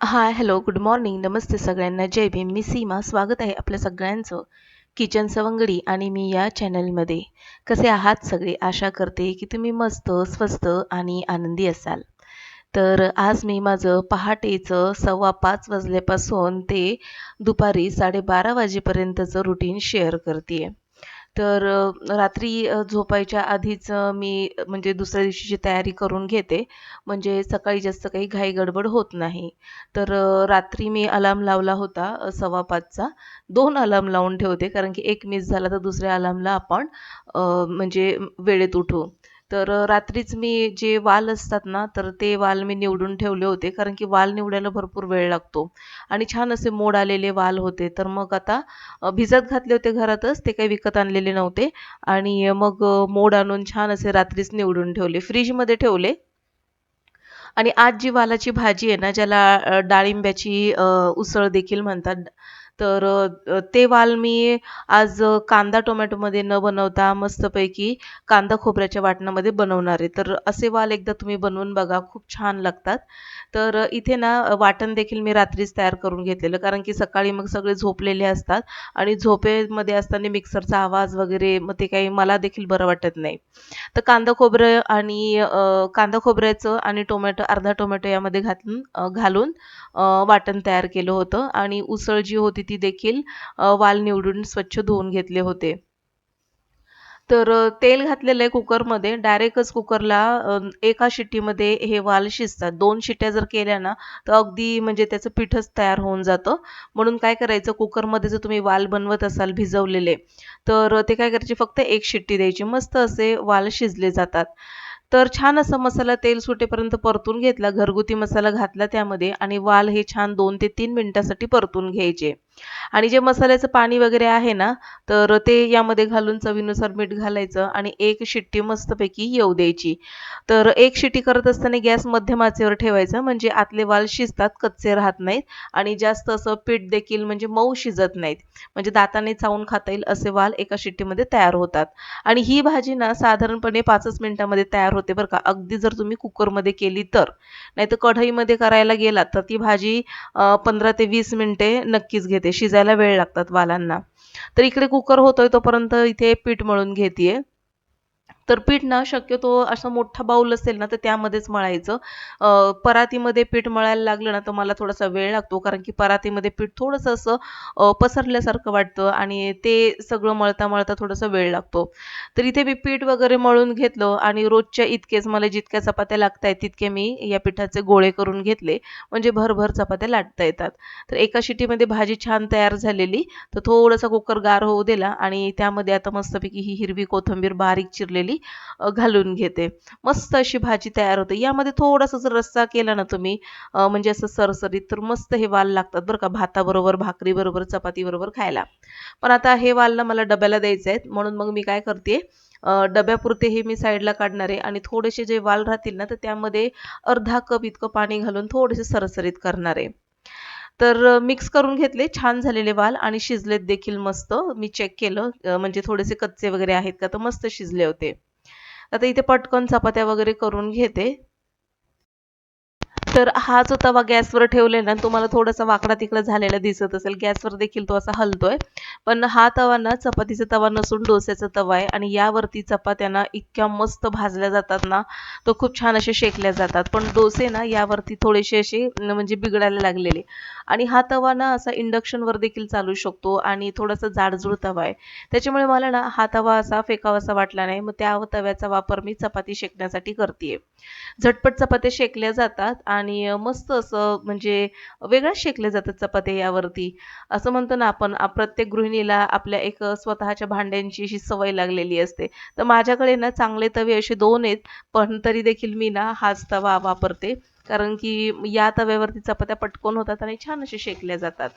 हाय, hello, good morning, नमस्ते सगळ्यांना, जय भीम. मी सीमा. स्वागत आहे आपल्या सगळ्यांचं किचन सवंगडी आणि मी या चॅनलमध्ये. कसे आहात सगळे? आशा करते की तुम्ही मस्त, स्वस्त आणि आनंदी असाल. तर आज मी माझं पहाटेचं 5:15 वाजल्यापासून ते दुपारी 12:30 वाजेपर्यंतचं रुटीन शेअर करते. तर रात्री झोपायच्या आधीच मी म्हणजे दुसऱ्या दिवशीची तयारी करून घेते. म्हणजे सकाळी जास्त काही घाई-गडबड होत नाही. तर रात्री मी अलार्म लावला होता 5:15चा. 2 अलार्म लावून ठेवते कारण की एक मिस झाला तर दुसऱ्या अलार्मला आपण म्हणजे वेळेत उठू. तर रात्रीच मी जे वाल असतात ना, तर ते वाल मी निवडून ठेवले होते कारण की वाल निवडायला भरपूर वेळ लागतो आणि छान असे मोड आलेले वाल होते. तर मग आता भिजत घातले होते घरातच, ते काही विकत आणलेले नव्हते आणि मग मोड आणून छान असे रात्रीच निवडून ठेवले. फ्रिजमध्ये ठेवले आणि आज जी वालाची भाजी आहे ना, ज्याला डाळिंब्याची उसळ देखील म्हणतात. तर ते वाल मी आज कांदा टोमॅटोमध्ये न बनवता मस्तपैकी कांदा खोबऱ्याच्या वाटणामध्ये बनवणार आहे. तर असे वाल एकदा तुम्ही बनवून बघा, खूप छान लागतात. तर इथे ना वाटण देखील मी रात्रीच तयार करून घेतलेलं कारण की सकाळी मग सगळे झोपलेले असतात आणि झोपेमध्ये असताना मिक्सरचा आवाज वगैरे मग ते काही मला देखील बरं वाटत नाही. तर कांदा खोबरं आणि कांदा खोबऱ्याचं आणि टोमॅटो अर्धा टोमॅटो यामध्ये घालून वाटण तयार केलं होतं आणि उसळ जी होती ती देखील वाल निवडून स्वच्छ धुवून घेतले होते. तर तेल घातलेलं आहे कुकरमध्ये. डायरेक्टच कुकरला एका शिट्टीमध्ये हे वाल शिजतात. 2 शिट्ट्या जर केल्या ना, तर अगदी म्हणजे त्याचं पीठच तयार होऊन जातं. म्हणून काय करायचं कुकरमध्ये जर तुम्ही वाल बनवत असाल भिजवलेले, तर ते काय करायचे फक्त 1 शिट्टी द्यायची. मस्त असे वाल शिजले जातात. तर छान असा मसाला तेल सुटेपर्यंत परतून घेतला. घरगुती मसाला घातला त्यामध्ये आणि वाल हे छान 2 ते 3 मिनिटासाठी परतून घ्यायचे. आणि जे मसाल्याचं पाणी वगैरे आहे ना, तर ते यामध्ये घालून चवीनुसार मीठ घालायचं आणि एक शिट्टी मस्तपैकी येऊ द्यायची. तर एक शिट्टी करत असताना गॅस मध्यम आचेवर ठेवायचा म्हणजे आतले वाल शिजतात, कच्चे राहत नाहीत आणि जास्त असं पीठ देखील म्हणजे मऊ शिजत नाहीत. म्हणजे दाताने चावून खाता येईल असे वाल एका शिट्टीमध्ये तयार होतात. आणि ही भाजी ना साधारणपणे 5च मिनिटामध्ये तयार होते बरं का. अगदी जर तुम्ही कुकरमध्ये केली तर. नाहीतर कढईमध्ये करायला गेलात तर ती भाजी 15 ते 20 मिनिटे नक्कीच घेते. शिजायला वेळ लागतात वालांना. तर इकडे कुकर होतोय तोपर्यंत इथे पीठ मळून घेतीये. तर पीठ ना शक्यतो असा मोठा बाऊल असेल ना तर त्यामध्येच मळायचं. परातीमध्ये पीठ मळायला लागलं ना तर मला थोडासा वेळ लागतो कारण की परातीमध्ये पीठ थोडंसं असं पसरल्यासारखं वाटतं आणि ते सगळं मळता-मळता थोडासा वेळ लागतो. तर इथे मी पीठ वगैरे मळून घेतलं आणि रोजच्या इतकेच मला जितक्या चपात्या लागतायत तितके मी या पिठाचे गोळे करून घेतले. म्हणजे भरभर चपात्या लाटता येतात. तर एका शिटीमध्ये भाजी छान तयार झालेली. तर थोडासा कुकर गार होऊ दिला आणि त्यामध्ये आता मस्तपैकी ही हिरवी कोथिंबीर बारीक चिरलेली घालून घेते. मस्त अशी भाजी तयार होते. यामध्ये थोडासा जर रस्सा केला ना तुम्ही म्हणजे असं सरसरीत तर मस्त हे वाल लागतात बरं का भाताबरोबर, भाकरीबरोबर, चपातीबरोबर खायला. पण आता हे वाल ना मला डब्याला द्यायचे आहेत म्हणून मग मी काय करते डब्यापुरते हे मी साईडला काढणार आहे आणि थोडेसे जे वाल राहतील ना तर त्यामध्ये अर्धा कप इतकं पाणी घालून थोडेसे सरसरीत करणार आहे. तर मिक्स करून घेतले छान झालेले वाल आणि शिजलेत देखील मस्त. मी चेक केलं म्हणजे थोडेसे कच्चे वगैरे आहेत का तर मस्त शिजले होते. आता इथे पटकन चपात्या वगैरे करून घेते. तर हा जो तवा गॅसवर ठेवलाय ना, तुम्हाला थोडासा वाकडा-तिकडा झालेला दिसत असेल. गॅसवर देखील तो असा हलतोय. पण हा तवा ना चपातीचा तवा नसून डोश्याचा तवा आहे आणि यावरती चपात्या ना इतक्या मस्त भाजल्या जातात ना, तो खूप छान असे शेकल्या जातात. पण डोसे ना यावरती थोडेसे असे म्हणजे बिघडायला लागलेले. आणि हा तवा ना असा इंडक्शनवर देखील चालू शकतो आणि थोडासा जाडजूड तवा आहे. त्याच्यामुळे मला ना हा तवा असा फेकावासा वाटला नाही. मग त्या तव्याचा वापर मी चपाती शेकण्यासाठी करतीये. झटपट चपात्या शेकल्या जातात आणि मस्त असं म्हणजे वेगळ्याच शेकल्या जातात चपात्या यावरती. असं म्हणतो ना आपण प्रत्येक गृहिणीला आपल्या एक स्वतःच्या भांड्यांची अशी सवय लागलेली असते. तर माझ्याकडे ना चांगले तवे असे 2 आहेत, पण तरी देखील मी ना हाच तवा वापरते. कारण की या तव्यावरती चपात्या पटकन होतात आणि छान अशा शेकल्या जातात.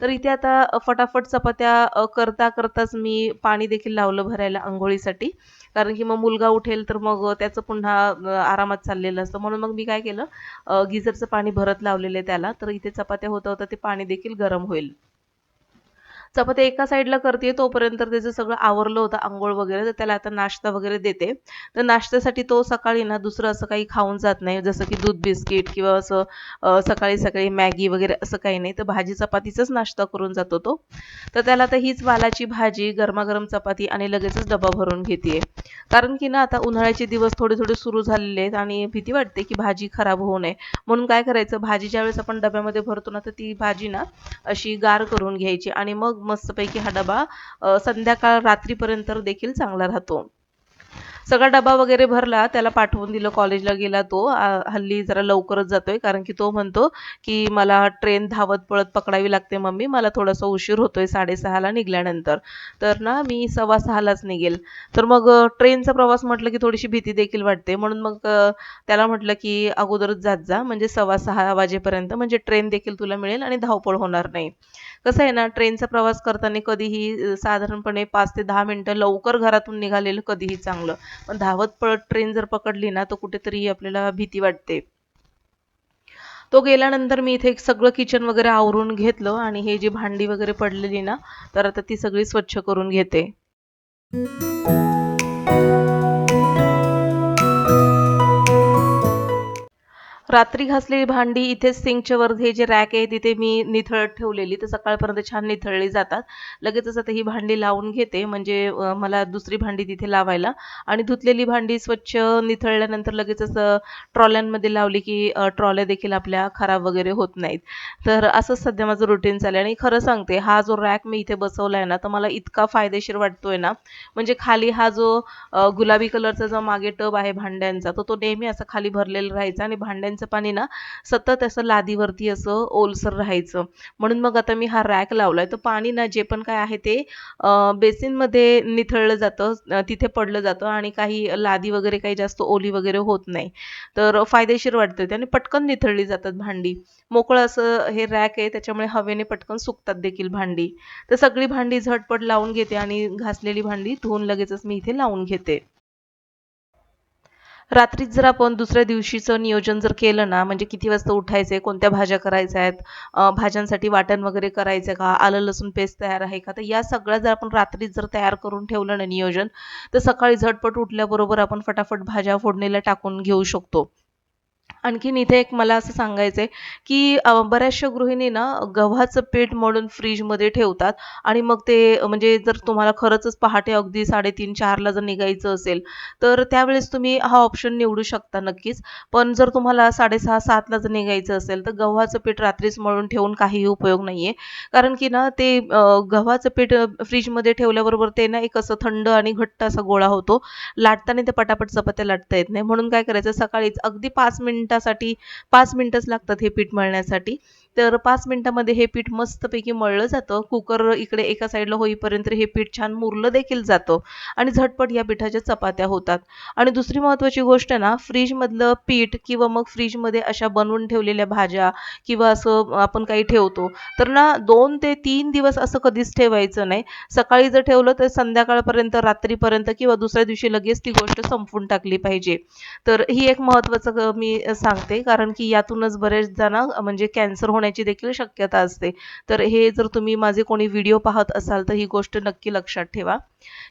तर इथे आता फटाफट चपात्या करताच मी पाणी देखील लावलं भरायला अंघोळीसाठी. कारण की मग मुलगा उठेल तर मग त्याचं पुन्हा आरामात चाललेलं असतं. म्हणून मग मी काय केलं गिझरचं पाणी भरत लावलेलं आहे त्याला. तर इथे चपात्या होता ते पाणी देखील गरम होईल. चपात्या एका साईडला करते तोपर्यंत त्याचं सगळं आवरलं होतं अंघोळ वगैरे, तर त्याला आता नाश्ता वगैरे देते. तर नाश्त्यासाठी तो सकाळी ना दुसरं असं काही खाऊन जात नाही, जसं की दूध बिस्किट किंवा असं सकाळी-सकाळी मॅगी वगैरे असं काही नाही. तर भाजी चपातीचाच नाश्ता करून जातो तो. तर त्याला आता हीच वालाची भाजी, गरमागरम चपाती आणि लगेचच डबा भरून घेते कारण की ना आता उन्हाळ्याचे दिवस थोडे-थोडे सुरू झालेले आहेत आणि भीती वाटते की भाजी खराब होऊ नये. म्हणून काय करायचं, भाजी ज्यावेळेस आपण डब्यामध्ये भरतो ना, तर ती भाजी ना अशी गार करून घ्यायची आणि मग मस्तपैकी हा डबा संध्याकाळ रात्रीपर्यंत देखील चांगला राहतो. सगळा डबा वगैरे भरला, त्याला पाठवून दिलं, कॉलेजला गेला तो. हल्ली जरा लवकरच जातोय कारण की तो म्हणतो, की "मला ट्रेन धावत पळत पकडावी लागते मम्मी, मला थोडासा उशीर होतोय 6:30 ला निघाल्यानंतर." तर ना मी 6:15 लाच निघेल. तर मग ट्रेनचा प्रवास म्हटलं की थोडीशी भीती देखील वाटते. म्हणून मग त्याला म्हटलं, की "अगोदरच जात जा म्हणजे 6:15 वाजेपर्यंत म्हणजे ट्रेन देखील तुला मिळेल आणि धावपळ होणार नाही." कसं आहे ना, ट्रेनचा प्रवास करताना कधीही साधारणपणे 5 ते 10 मिनिटं लवकर घरातून निघालेलं कधीही चांगलं. पण धावत पळत ट्रेन जर पकडली ना, तर कुठेतरी आपल्याला भीती वाटते. तो गेल्यानंतर मी इथे एक सगळं किचन वगैरे आवरून घेतलं आणि हे जी भांडी वगैरे पडलेली ना, तर आता ती सगळी स्वच्छ करून घेते. रात्री घासलेली भांडी इथेच सिंकच्या वर हे जे रॅक आहे तिथे मी निथळत ठेवलेली, तर सकाळपर्यंत छान निथळली जातात. लगेचच आता ही भांडी लावून घेते म्हणजे मला दुसरी भांडी तिथे लावायला आणि धुतलेली भांडी स्वच्छ निथळल्यानंतर लगेचच ट्रॉल्यांमध्ये लावली की ट्रॉल्या देखील आपल्या खराब वगैरे होत नाहीत. तर असंच सध्या माझं रुटीन चाललंय आणि खरं सांगते हा जो रॅक मी इथे बसवलाय ना, तर मला इतका फायदेशीर वाटतोय ना, म्हणजे खाली हा जो गुलाबी कलरचा जो मागे टब आहे भांड्यांचा, तर तो नेहमी असा खाली भरलेला राहायचा आणि भांड्यांचं पाणी ना सतत असं लादीवरती असं ओलसर राहायचं. म्हणून मग आता मी हा रॅक लावलाय. तर पाणी ना जे पण काय आहे ते बेसिनमध्ये निथळलं जातं, तिथे पडलं जातं आणि काही लादी वगैरे काही जास्त ओली वगैरे होत नाही. तर फायदेशीर वाटतं ते आणि पटकन निथळली जातात भांडी. मोकळं असं हे रॅक आहे त्याच्यामुळे हवेने पटकन सुकतात देखील भांडी. तर सगळी भांडी झटपट लावून घेते आणि घासलेली भांडी धुवून लगेचच मी इथे लावून घेते. रात्रीच जर आपण दुसऱ्या दिवशीचं नियोजन जर केलं ना, म्हणजे किती वाजता उठायचंय, कोणत्या भाज्या करायच्या आहेत, भाज्यांसाठी वाटण वगैरे करायचं का, आलं लसूण पेस्ट तयार आहे का, तर या सगळ्या जर आपण रात्रीच जर तयार करून ठेवलं ना नियोजन, तर सकाळी झटपट उठल्याबरोबर आपण फटाफट भाज्या फोडणीला टाकून घेऊ शकतो. आणखीन इथे एक मला असं सांगायचंय, की बऱ्याचशा गृहिणी ना गव्हाचं पीठ मळून फ्रिजमध्ये ठेवतात आणि मग ते म्हणजे जर तुम्हाला खरंचच पहाटे अगदी 3:30-4 ला जर निघायचं असेल, तर त्यावेळेस तुम्ही हा ऑप्शन निवडू शकता नक्कीच. पण जर तुम्हाला 6:30-7 ला जर निघायचं असेल, तर गव्हाचं पीठ रात्रीच मळून ठेवून काहीही उपयोग नाहीये. कारण की ना ते गव्हाचं पीठ फ्रिजमध्ये ठेवल्याबरोबर ते ना एक असं थंड आणि घट्ट असा गोळा होतो. लाटताना ते पटापट चपात्या लाटता येत नाही. म्हणून काय करायचं सकाळीच अगदी 5 मिनिटासाठी 5 मिनिटच लागतात हे पीठ मळण्यासाठी. तर 5 मिनिटामध्ये हे पीठ मस्तपैकी मळलं जातं. कुकर इकडे एका साईडला होईपर्यंत हे पीठ छान मुरलं देखील जातं आणि झटपट या पिठाच्या चपात्या होतात. आणि दुसरी महत्त्वाची गोष्ट ना फ्रिजमधलं पीठ किंवा मग फ्रिजमध्ये अशा बनवून ठेवलेल्या भाज्या किंवा असं आपण काही ठेवतो, तर ना 2 ते 3 दिवस असं कधीच ठेवायचं नाही. सकाळी जर ठेवलं तर संध्याकाळपर्यंत, रात्रीपर्यंत किंवा दुसऱ्या दिवशी लगेच ती गोष्ट संपवून टाकली पाहिजे. तर ही एक महत्त्वाचं मी सांगते कारण की यातूनच बरेचदा ना म्हणजे कॅन्सर होण्याची देखील शक्यता असते. तर हे जर तुम्ही माझे कोणी व्हिडिओ पाहत असाल तर ही गोष्ट नक्की लक्षात ठेवा.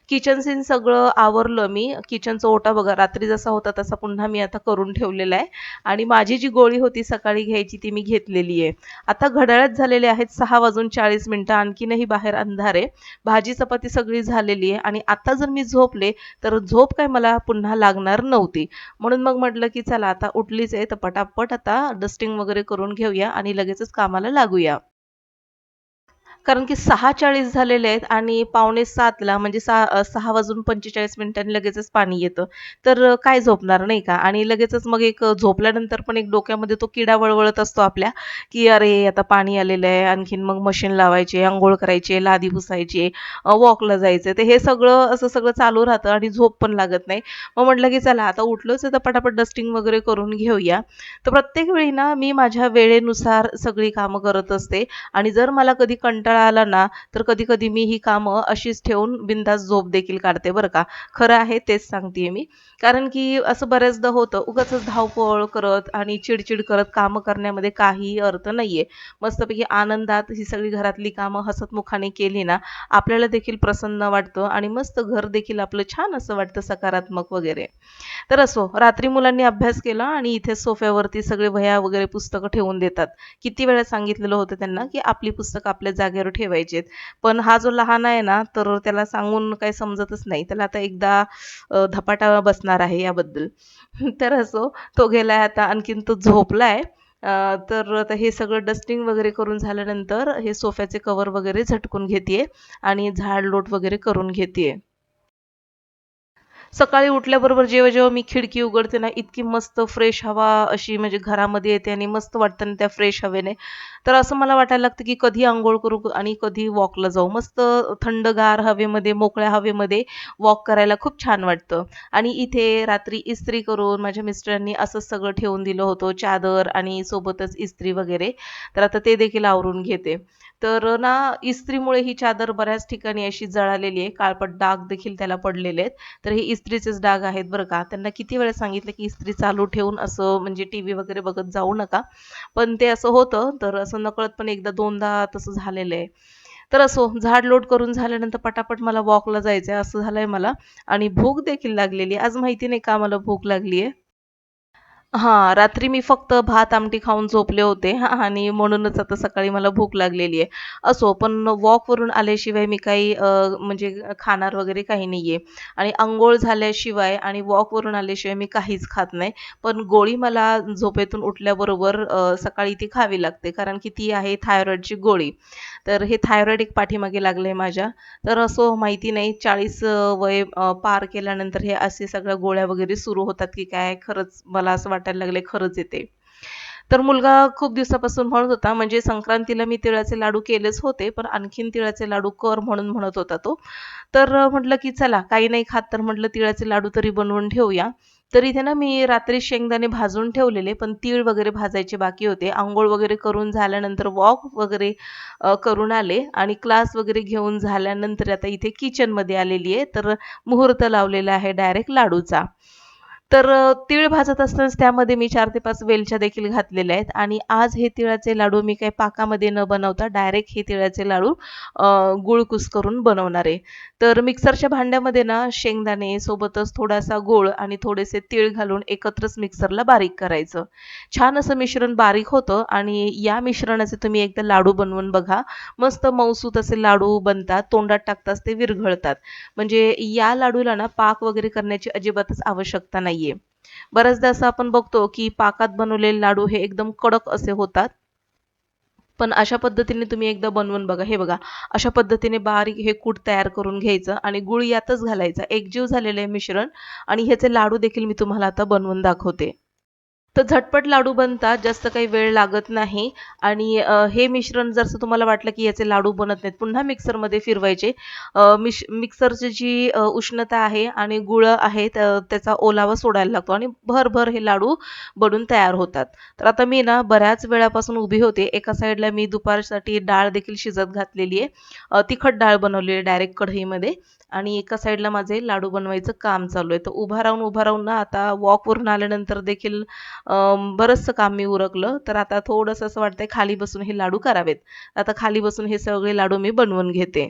किचन सीन सगळं आवरलं मी. किचनचा ओटा बघा रात्री जसा होता तसा पुन्हा मी आता करून ठेवलेला आहे आणि माझी जी गोळी होती सकाळी घ्यायची ती मी घेतलेली आहे. आता घड्याळात झालेले आहेत 6:40 आणखीनही बाहेर अंधार आहे. भाजी चपाती सगळी झालेली आहे आणि आता जर मी झोपले तर झोप काय मला पुन्हा लागणार नव्हती. म्हणून मग म्हटलं की चला आता उठलीच आहे तर पटापट आता डस्टिंग वगैरे करून घेऊया आणि लगेचच कामाला लागूया. कारण की 6:40 झालेले आहेत आणि 6:45 ला म्हणजे 6:45 लगेचच पाणी येतं. तर काय झोपणार नाही का? आणि लगेचच मग एक झोपल्यानंतर पण एक डोक्यामध्ये तो किडा वळवळत असतो आपल्या, की "अरे, आता पाणी आलेलं आहे, आणखीन मग मशीन लावायची, अंघोळ करायची, लादी पुसायची, वॉकला जायचं." तर हे सगळं असं सगळं चालू राहतं आणि झोप पण लागत नाही. मग म्हटलं की चला आता उठलोच आहे तर पटापट डस्टिंग वगैरे करून घेऊया. तर प्रत्येक वेळी ना मी माझ्या वेळेनुसार सगळी कामं करत असते आणि जर मला कधी कंटाळा आला ना, तर कधी-कधी मी ही कामं अशीच ठेवून बिनधास्त झोप देखील काढते बरं का. खरं आहे तेच सांगतेय मी. कारण की असं बऱ्याचदा होतं उगाचच धावपळ करत आणि चिड करत कामं करण्यामध्ये काहीही अर्थ नाहीये. मस्तपैकी आनंदात ही सगळी घरातली कामं हसतमुखाने केली ना, आपल्याला देखील प्रसन्न वाटतं आणि मस्त घर देखील आपलं छान असं वाटतं सकारात्मक वगैरे. तर असो, रात्री मुलांनी अभ्यास केला आणि इथे सोफ्यावरती सगळे वह्या वगैरे पुस्तकं ठेवून देतात. किती वेळा सांगितलेलं होतं त्यांना, की आपली पुस्तकं आपल्या जागेवर ठेवायची आहेत. पण हा जो लहान आहे ना, तर त्याला सांगून काही समजतच नाही. त्याला आता एकदा धपाटा बसणार आहे याबद्दल. तर असो, तो गेलाय आता आणखीन तो झोपलाय. तर आता हे सगळं डस्टिंग वगैरे करून झाल्यानंतर हे सोफ्याचे कव्हर वगैरे झटकून घेतीये आणि झाडलोट वगैरे करून घेतीये. सकाळी उठल्याबरोबर जेव्हा-जेव्हा मी खिडकी उघडते ना, इतकी मस्त फ्रेश हवा अशी म्हणजे घरामध्ये येते आणि मस्त वाटतं ना त्या फ्रेश हवेने. तर असं मला वाटायला लागतं, की कधी अंघोळ करू आणि कधी वॉकला जाऊ. मस्त थंडगार हवेमध्ये, मोकळ्या हवेमध्ये वॉक करायला खूप छान वाटतं. आणि इथे रात्री इस्त्री करून माझ्या मिस्टरांनी असंच सगळं ठेवून दिलं होतं, चादर आणि सोबतच इस्त्री वगैरे. तर आता ते देखील आवरून घेते. तर ना इस्त्रीमुळे ही चादर बऱ्याच ठिकाणी अशी जळालेली आहे. काळपट डाग देखील त्याला पडलेले आहेत. तर हे इस्त्रीचेच डाग आहेत बरं का. त्यांना किती वेळा सांगितलं, की इस्त्री चालू ठेवून असं म्हणजे टीव्ही वगैरे बघत जाऊ नका. पण ते असं होतं, तर असं नकळतपणे एकदा दोनदा तसं झालेलं आहे. तर असो, झाड-लोट करून झाल्यानंतर पटापट मला वॉकला जायचंय असं झालंय मला आणि भूक देखील लागलेली आहे. आज माहिती नाही का मला भूक लागली हां, रात्री मी फक्त भात-आमटी खाऊन झोपले होते आणि म्हणूनच आता सकाळी मला भूक लागलेली आहे. असो, पण वॉकवरून आल्याशिवाय मी काही म्हणजे खाणार वगैरे काही नाहीये आणि अंघोळ झाल्याशिवाय आणि वॉकवरून आल्याशिवाय मी काहीच खात नाही. पण गोळी मला झोपेतून उठल्याबरोबर सकाळी ती खावी लागते कारण की ती आहे थायरॉईडची गोळी. तर हे थायरॉईड एक पाठीमागे लागलंय माझ्या. तर असो माहिती नाही 40 वय पार केल्यानंतर हे असे सगळ्या गोळ्या वगैरे सुरू होतात की काय खरंच मला असं वाटायला लागलंय खरंच आहे तर मुलगा खूप दिवसापासून म्हणत होता म्हणजे संक्रांतीला मी तिळाचे लाडू केलेच होते, पण आणखीन तिळाचे लाडू कर म्हणून म्हणत होता तो. तर म्हटलं की चला काही नाही खात तर म्हटलं तिळाचे लाडू तरी बनवून ठेवूया. तर इथे ना मी रात्री शेंगदाणे भाजून ठेवलेले, पण तीळ वगैरे भाजायचे बाकी होते. अंघोळ वगैरे करून झाल्यानंतर वॉक वगैरे करून आले आणि क्लास वगैरे घेऊन झाल्यानंतर आता इथे किचनमध्ये आलेली आहे. तर मुहूर्त लावलेला आहे डायरेक्ट लाडूचा. तर तीळ भाजत असतानाच त्यामध्ये मी 4 ते 5 वेलच्या देखील घातलेल्या आहेत आणि आज हे तिळाचे लाडू मी काही पाकामध्ये न बनवता डायरेक्ट हे तिळाचे लाडू अ, गूळ करून बनवणार आहे. तर मिक्सरच्या भांड्यामध्ये ना शेंगदाणे सोबतच थोडासा गूळ आणि थोडेसे तीळ घालून एकत्रच मिक्सरला बारीक करायचं. छान असं मिश्रण बारीक होतं आणि या मिश्रणाचे तुम्ही एकदा लाडू बनवून बघा. मस्त मऊसूत असे लाडू बनतात. तोंडात टाकताच ते विरघळतात. म्हणजे या लाडूला ना पाक वगैरे करण्याची अजिबातच आवश्यकता नाहीये. बऱ्याचदा असं आपण बघतो, की पाकात बनवलेले लाडू हे एकदम कडक असे होतात. पण अशा पद्धतीने तुम्ही एकदा बनवून बघा. हे बघा, अशा पद्धतीने बारीक हे कूट तयार करून घ्यायचं आणि गूळ यातच घालायचा. एकजीव झालेलं आहे मिश्रण आणि ह्याचे लाडू देखील मी तुम्हाला आता बनवून दाखवते. तर झटपट लाडू बनतात, जास्त काही वेळ लागत नाही आणि हे मिश्रण जसं तुम्हाला वाटलं, की याचे लाडू बनत नाहीत, पुन्हा मिक्सरमध्ये फिरवायचे. मिक्सरची जी उष्णता आहे आणि गुळ आहेत त्याचा ओलावा सोडायला लागतो आणि भरभर हे लाडू बनून तयार होतात. तर आता मी ना बऱ्याच वेळापासून उभी होते. एका साईडला मी दुपारसाठी डाळ देखील शिजत घातलेली आहे. तिखट डाळ बनवली आहे डायरेक्ट कढईमध्ये आणि एका साईडला माझे लाडू बनवायचं काम चालू आहे. तर उभा राहून ना आता वॉकवरून आल्यानंतर देखील बरचसं काम मी उरकलं. तर आता थोडंसं असं वाटतंय खाली बसून हे लाडू करावेत. आता खाली बसून हे सगळे लाडू मी बनवून घेते.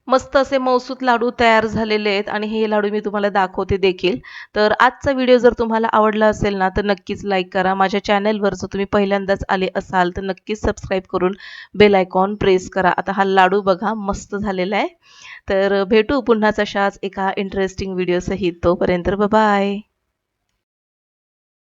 मस्त असे मऊसूत लाडू तयार झालेले आहेत आणि हे लाडू मी तुम्हाला दाखवते देखील. तर आजचा व्हिडिओ जर तुम्हाला आवडला असेल ना, तर नक्कीच लाईक करा. माझ्या चॅनलवर जर तुम्ही पहिल्यांदाच आले असाल, तर नक्कीच सबस्क्राईब करून बेल आयकॉन प्रेस करा. आता हा लाडू बघा मस्त झालेला आहे. तर भेटू पुन्हाच अशाच एका इंटरेस्टिंग व्हिडिओसहित. तोपर्यंत बाय.